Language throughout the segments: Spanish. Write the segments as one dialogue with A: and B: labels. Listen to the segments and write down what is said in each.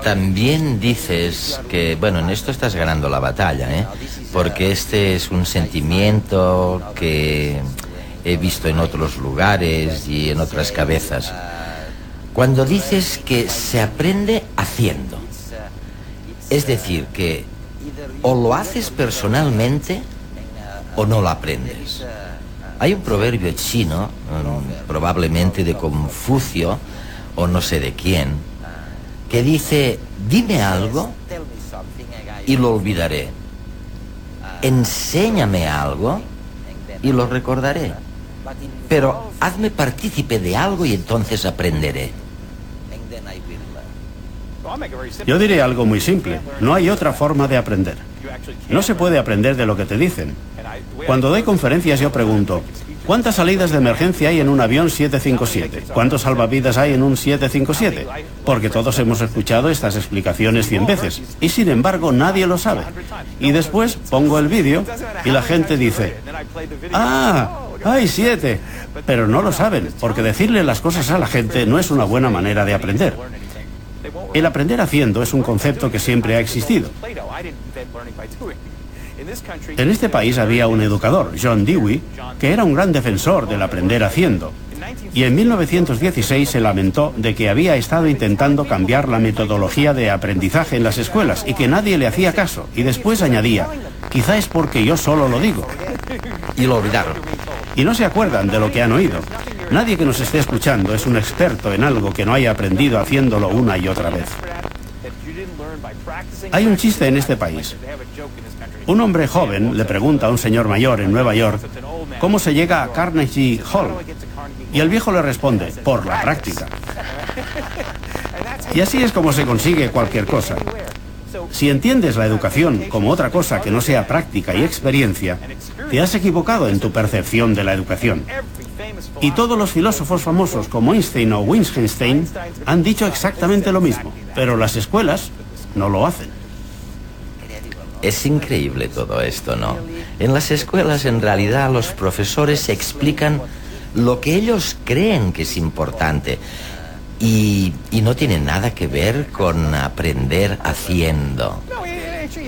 A: También dices que, bueno, en esto estás ganando la batalla, ¿eh? Porque este es un sentimiento que he visto en otros lugares y en otras cabezas. Cuando dices que se aprende haciendo, es decir, que o lo haces personalmente o no lo aprendes. Hay un proverbio chino, probablemente de Confucio o no sé de quién, que dice: dime algo y lo olvidaré. Enséñame algo y lo recordaré. Pero hazme partícipe de algo y entonces aprenderé.
B: Yo diré algo muy simple. No hay otra forma de aprender. No se puede aprender de lo que te dicen. Cuando doy conferencias yo pregunto: ¿cuántas salidas de emergencia hay en un avión 757? ¿Cuántos salvavidas hay en un 757? Porque todos hemos escuchado estas explicaciones 100 veces y sin embargo nadie lo sabe. Y después pongo el vídeo y la gente dice: ¡ah! ¡Hay 7! Pero no lo saben, porque decirle las cosas a la gente no es una buena manera de aprender. El aprender haciendo es un concepto que siempre ha existido. En este país había un educador, John Dewey, que era un gran defensor del aprender haciendo. Y en 1916 se lamentó de que había estado intentando cambiar la metodología de aprendizaje en las escuelas y que nadie le hacía caso. Y después añadía: quizá es porque yo solo lo digo.
A: Y lo olvidaron.
B: Y no se acuerdan de lo que han oído. Nadie que nos esté escuchando es un experto en algo que no haya aprendido haciéndolo una y otra vez. Hay un chiste en este país. Un hombre joven le pregunta a un señor mayor en Nueva York cómo se llega a Carnegie Hall. Y el viejo le responde: por la práctica. Y así es como se consigue cualquier cosa. Si entiendes la educación como otra cosa que no sea práctica y experiencia, te has equivocado en tu percepción de la educación. Y todos los filósofos famosos como Einstein o Wittgenstein han dicho exactamente lo mismo, pero las escuelas no lo hacen.
A: Es increíble todo esto, ¿no? En las escuelas, en realidad, los profesores explican lo que ellos creen que es importante y no tiene nada que ver con aprender haciendo.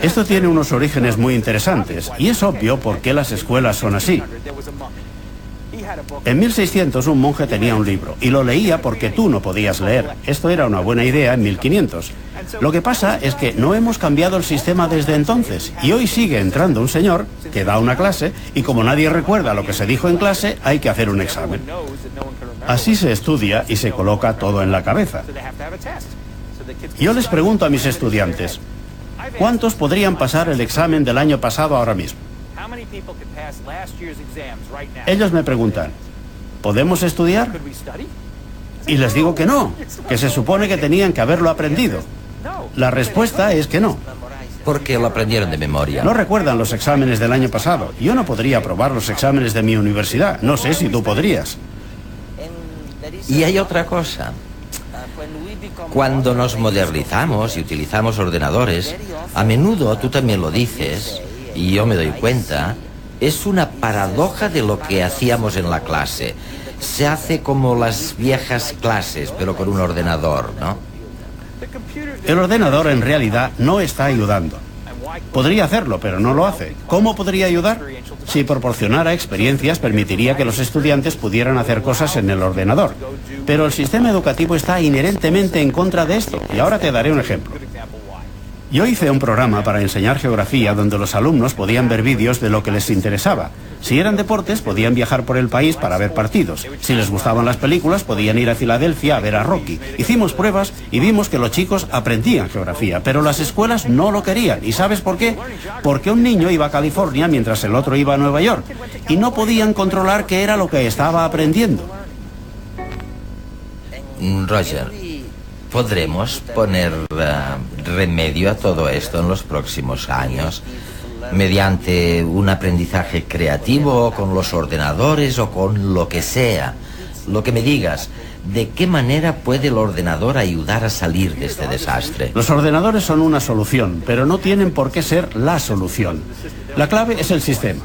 B: Esto tiene unos orígenes muy interesantes y es obvio por qué las escuelas son así. En 1600 un monje tenía un libro y lo leía porque tú no podías leer. Esto era una buena idea en 1500. Lo que pasa es que no hemos cambiado el sistema desde entonces y hoy sigue entrando un señor que da una clase y como nadie recuerda lo que se dijo en clase, hay que hacer un examen. Así se estudia y se coloca todo en la cabeza. Yo les pregunto a mis estudiantes: ¿cuántos podrían pasar el examen del año pasado ahora mismo? Ellos me preguntan: ¿podemos estudiar? Y les digo que no, que se supone que tenían que haberlo aprendido. La respuesta es que no.
A: Porque lo aprendieron de memoria.
B: No recuerdan los exámenes del año pasado. Yo no podría aprobar los exámenes de mi universidad. No sé si tú podrías.
A: Y hay otra cosa. Cuando nos modernizamos y utilizamos ordenadores, a menudo, tú también lo dices, y yo me doy cuenta, es una paradoja de lo que hacíamos en la clase. Se hace como las viejas clases, pero con un ordenador, ¿no?
B: El ordenador en realidad no está ayudando. Podría hacerlo, pero no lo hace. ¿Cómo podría ayudar? Si proporcionara experiencias, permitiría que los estudiantes pudieran hacer cosas en el ordenador. Pero el sistema educativo está inherentemente en contra de esto. Y ahora te daré un ejemplo. Yo hice un programa para enseñar geografía donde los alumnos podían ver vídeos de lo que les interesaba. Si eran deportes, podían viajar por el país para ver partidos. Si les gustaban las películas, podían ir a Filadelfia a ver a Rocky. Hicimos pruebas y vimos que los chicos aprendían geografía, pero las escuelas no lo querían. ¿Y sabes por qué? Porque un niño iba a California mientras el otro iba a Nueva York. Y no podían controlar qué era lo que estaba aprendiendo.
A: Roger, ¿podremos poner remedio a todo esto en los próximos años? Mediante un aprendizaje creativo, con los ordenadores o con lo que sea. Lo que me digas, ¿de qué manera puede el ordenador ayudar a salir de este desastre?
B: Los ordenadores son una solución, pero no tienen por qué ser la solución. La clave es el sistema.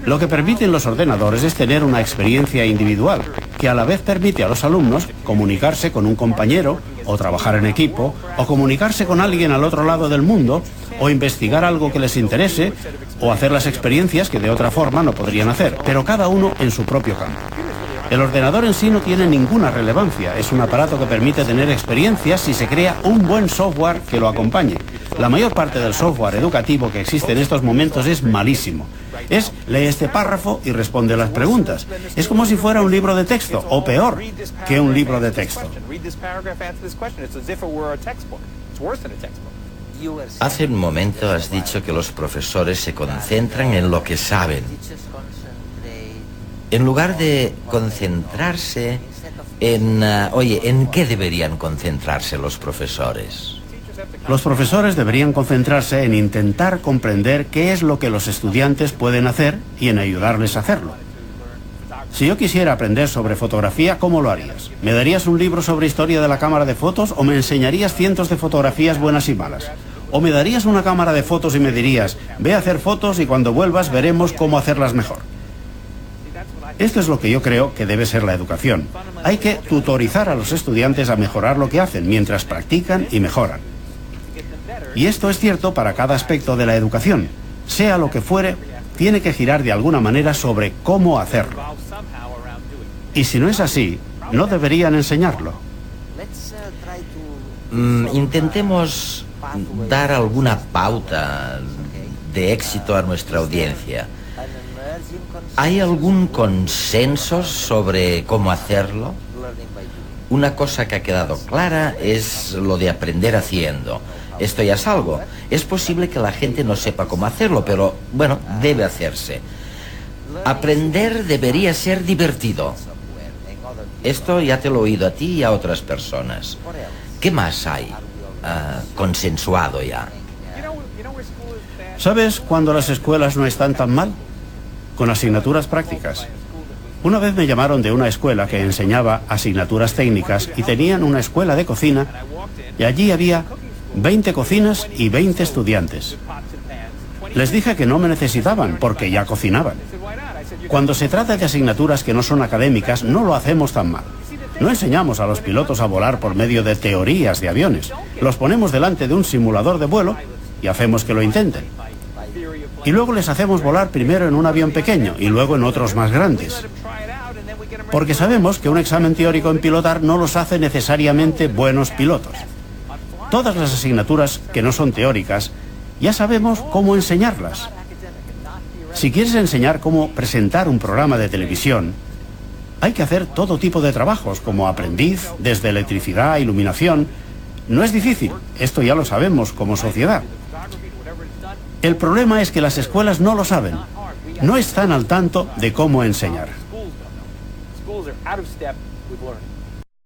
B: Lo que permiten los ordenadores es tener una experiencia individual. que a la vez permite a los alumnos comunicarse con un compañero, o trabajar en equipo, o comunicarse con alguien al otro lado del mundo, o investigar algo que les interese, o hacer las experiencias que de otra forma no podrían hacer, pero cada uno en su propio campo. El ordenador en sí no tiene ninguna relevancia, es un aparato que permite tener experiencias si se crea un buen software que lo acompañe. La mayor parte del software educativo que existe en estos momentos es malísimo. Lee este párrafo y responde las preguntas. Es como si fuera un libro de texto, o peor que un libro de texto.
A: Hace un momento has dicho que los profesores se concentran en lo que saben, en lugar de concentrarse en... ¿en qué deberían concentrarse los profesores?
B: Los profesores deberían concentrarse en intentar comprender qué es lo que los estudiantes pueden hacer y en ayudarles a hacerlo. Si yo quisiera aprender sobre fotografía, ¿cómo lo harías? ¿Me darías un libro sobre historia de la cámara de fotos o me enseñarías cientos de fotografías buenas y malas? ¿O me darías una cámara de fotos y me dirías, ve a hacer fotos y cuando vuelvas veremos cómo hacerlas mejor? Esto es lo que yo creo que debe ser la educación. Hay que tutorizar a los estudiantes a mejorar lo que hacen mientras practican y mejoran. Y esto es cierto para cada aspecto de la educación. Sea lo que fuere, tiene que girar de alguna manera sobre cómo hacerlo. Y si no es así, no deberían enseñarlo.
A: Intentemos dar alguna pauta de éxito a nuestra audiencia. ¿Hay algún consenso sobre cómo hacerlo? Una cosa que ha quedado clara es lo de aprender haciendo. Esto ya es algo. Es posible que la gente no sepa cómo hacerlo, pero, bueno, debe hacerse. Aprender debería ser divertido. Esto ya te lo he oído a ti y a otras personas. ¿Qué más hay consensuado ya?
B: ¿Sabes cuándo las escuelas no están tan mal? Con asignaturas prácticas. Una vez me llamaron de una escuela que enseñaba asignaturas técnicas y tenían una escuela de cocina y allí había 20 cocinas y 20 estudiantes. Les dije que no me necesitaban porque ya cocinaban. Cuando se trata de asignaturas que no son académicas, no lo hacemos tan mal. No enseñamos a los pilotos a volar por medio de teorías de aviones. Los ponemos delante de un simulador de vuelo y hacemos que lo intenten. Y luego les hacemos volar primero en un avión pequeño y luego en otros más grandes. Porque sabemos que un examen teórico en pilotar no los hace necesariamente buenos pilotos. Todas las asignaturas que no son teóricas, ya sabemos cómo enseñarlas. Si quieres enseñar cómo presentar un programa de televisión, hay que hacer todo tipo de trabajos, como aprendiz, desde electricidad a iluminación. No es difícil, esto ya lo sabemos como sociedad. El problema es que las escuelas no lo saben, no están al tanto de cómo enseñar.